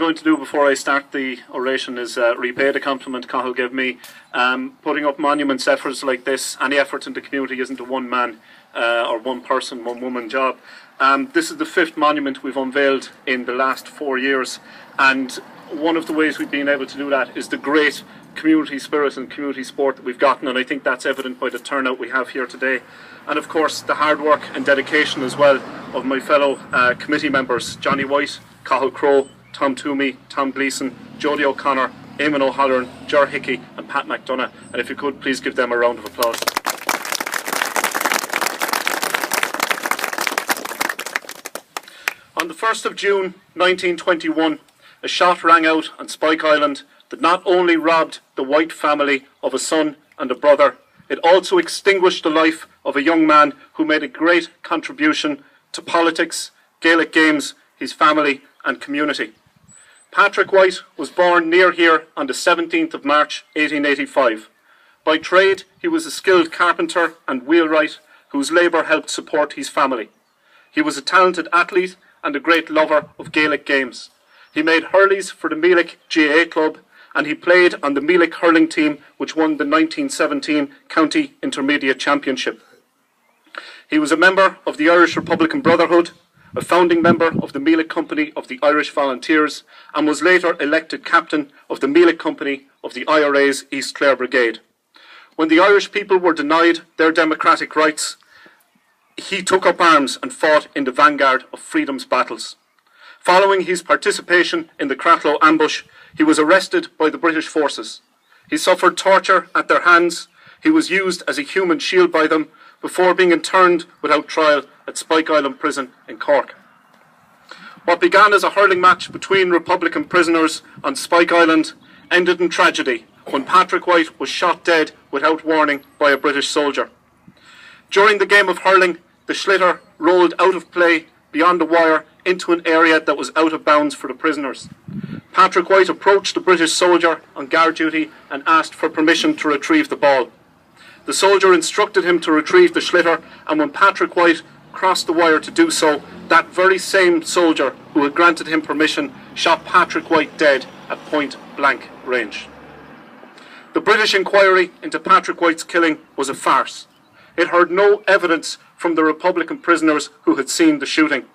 going to do before I start the oration is repay the compliment Cathal gave me. Putting up monuments efforts like this, any effort in the community isn't a one man or one person, one woman job. This is the 5th monument we've unveiled in the last 4 years, and one of the ways we've been able to do that is the great community spirit and community support that we've gotten, and I think that's evident by the turnout we have here today. And of course the hard work and dedication as well of my fellow committee members, Johnny White, Cathal Crowe, Tom Toomey, Tom Gleeson, Jodie O'Connor, Eamon O'Halloran, Ger Hickey and Pat McDonough. And if you could please give them a round of applause. On the 1st of June 1921, a shot rang out on Spike Island that not only robbed the White family of a son and a brother, it also extinguished the life of a young man who made a great contribution to politics, Gaelic games, his family and community. Pádraig White was born near here on the 17th of March 1885. By trade, he was a skilled carpenter and wheelwright whose labour helped support his family. He was a talented athlete and a great lover of Gaelic games. He made hurleys for the Meelick GAA club, and he played on the Meelick hurling team which won the 1917 County Intermediate Championship. He was a member of the Irish Republican Brotherhood, a founding member of the Meelick Company of the Irish Volunteers, and was later elected captain of the Meelick Company of the IRA's East Clare Brigade. When the Irish people were denied their democratic rights, he took up arms and fought in the vanguard of freedom's battles. Following his participation in the Cratloe ambush, he was arrested by the British forces. He suffered torture at their hands. He was used as a human shield by them before being interned without trial at Spike Island Prison in Cork. What began as a hurling match between Republican prisoners on Spike Island ended in tragedy when Pádraig White was shot dead without warning by a British soldier. During the game of hurling, the schlitter rolled out of play beyond the wire into an area that was out of bounds for the prisoners. Pádraig White approached the British soldier on guard duty and asked for permission to retrieve the ball. The soldier instructed him to retrieve the schlitter, and when Pádraig White crossed the wire to do so, that very same soldier who had granted him permission shot Pádraig White dead at point blank range. The British inquiry into Pádraig White's killing was a farce. It heard no evidence from the Republican prisoners who had seen the shooting.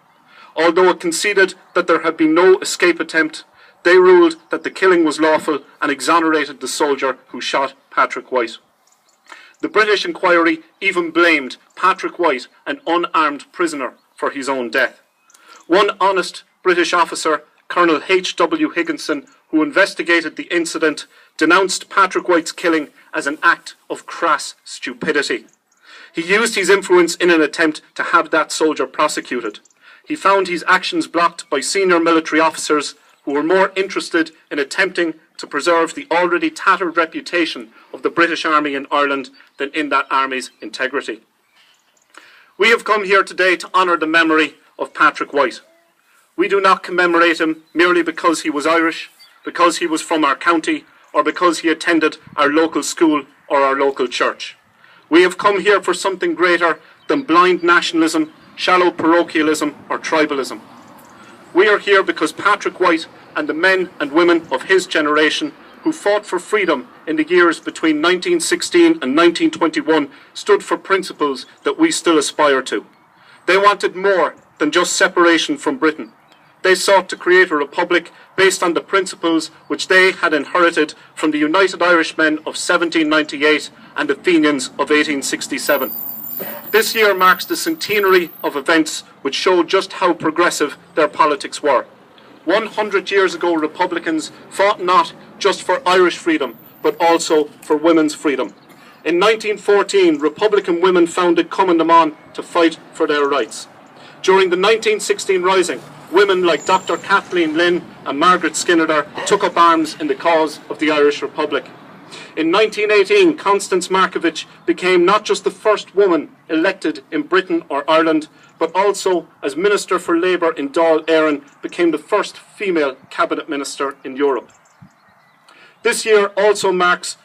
Although it conceded that there had been no escape attempt, they ruled that the killing was lawful and exonerated the soldier who shot Pádraig White. The British inquiry even blamed Pádraig White, an unarmed prisoner, for his own death. One honest British officer, Colonel H.W. Higginson, who investigated the incident, denounced Pádraig White's killing as an act of crass stupidity. He used his influence in an attempt to have that soldier prosecuted. He found his actions blocked by senior military officers who were more interested in attempting to preserve the already tattered reputation of the British Army in Ireland than in that army's integrity. We have come here today to honour the memory of Pádraig White. We do not commemorate him merely because he was Irish, because he was from our county, or because he attended our local school or our local church. We have come here for something greater than blind nationalism, shallow parochialism or tribalism. We are here because Pádraig White and the men and women of his generation who fought for freedom in the years between 1916 and 1921 stood for principles that we still aspire to. They wanted more than just separation from Britain. They sought to create a republic based on the principles which they had inherited from the United Irishmen of 1798 and the Fenians of 1867. This year marks the centenary of events which show just how progressive their politics were. 100 years ago, Republicans fought not just for Irish freedom, but also for women's freedom. In 1914, Republican women founded Commemora to fight for their rights. During the 1916 Rising, women like Dr. Kathleen Lynn and Margaret Skinner took up arms in the cause of the Irish Republic. In 1918, Constance Markievicz became not just the first woman elected in Britain or Ireland, but also, as Minister for Labour in Dáil Éireann, became the first female cabinet minister in Europe. This year also marks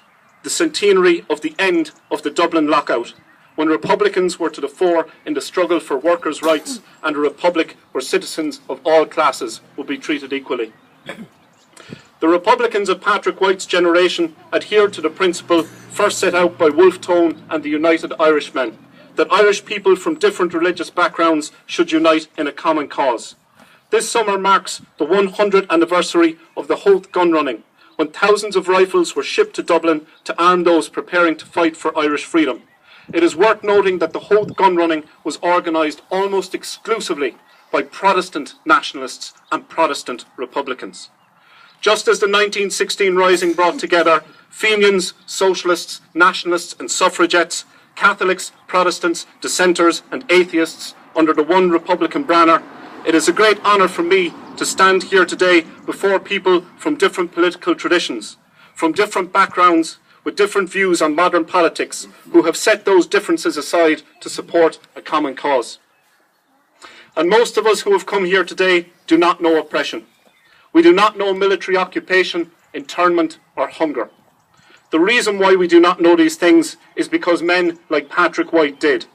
the centenary of the end of the Dublin lockout, when Republicans were to the fore in the struggle for workers' rights and a republic where citizens of all classes would be treated equally. The Republicans of Pádraig White's generation adhered to the principle first set out by Wolfe Tone and the United Irishmen, that Irish people from different religious backgrounds should unite in a common cause. This summer marks the 100th anniversary of the Howth gun running, when thousands of rifles were shipped to Dublin to arm those preparing to fight for Irish freedom. It is worth noting that the Howth gun running was organised almost exclusively by Protestant nationalists and Protestant Republicans. Just as the 1916 Rising brought together Fenians, socialists, nationalists and suffragettes, Catholics, Protestants, dissenters and atheists under the one Republican banner, it is a great honour for me to stand here today before people from different political traditions, from different backgrounds, with different views on modern politics, who have set those differences aside to support a common cause. And most of us who have come here today do not know oppression. We do not know military occupation, internment or hunger. The reason why we do not know these things is because men like Pádraig White did.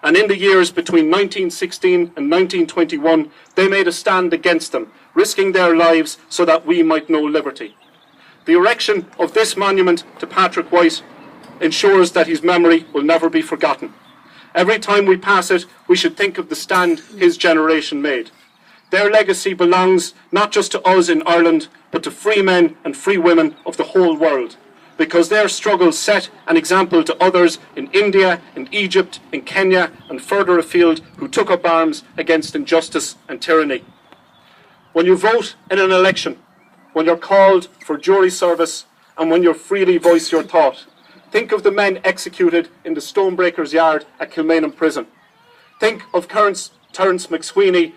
And in the years between 1916 and 1921, they made a stand against them, risking their lives so that we might know liberty. The erection of this monument to Pádraig White ensures that his memory will never be forgotten. Every time we pass it, we should think of the stand his generation made. Their legacy belongs not just to us in Ireland, but to free men and free women of the whole world, because their struggles set an example to others in India, in Egypt, in Kenya and further afield who took up arms against injustice and tyranny. When you vote in an election, when you're called for jury service and when you freely voice your thought, think of the men executed in the Stonebreakers Yard at Kilmainham Prison. Think of Terence McSweeney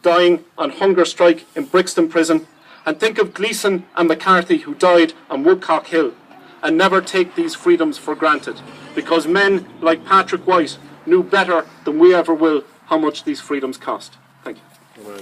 dying on hunger strike in Brixton Prison, and think of Gleeson and McCarthy who died on Woodcock Hill. And never take these freedoms for granted, because men like Pádraig White knew better than we ever will how much these freedoms cost. Thank you.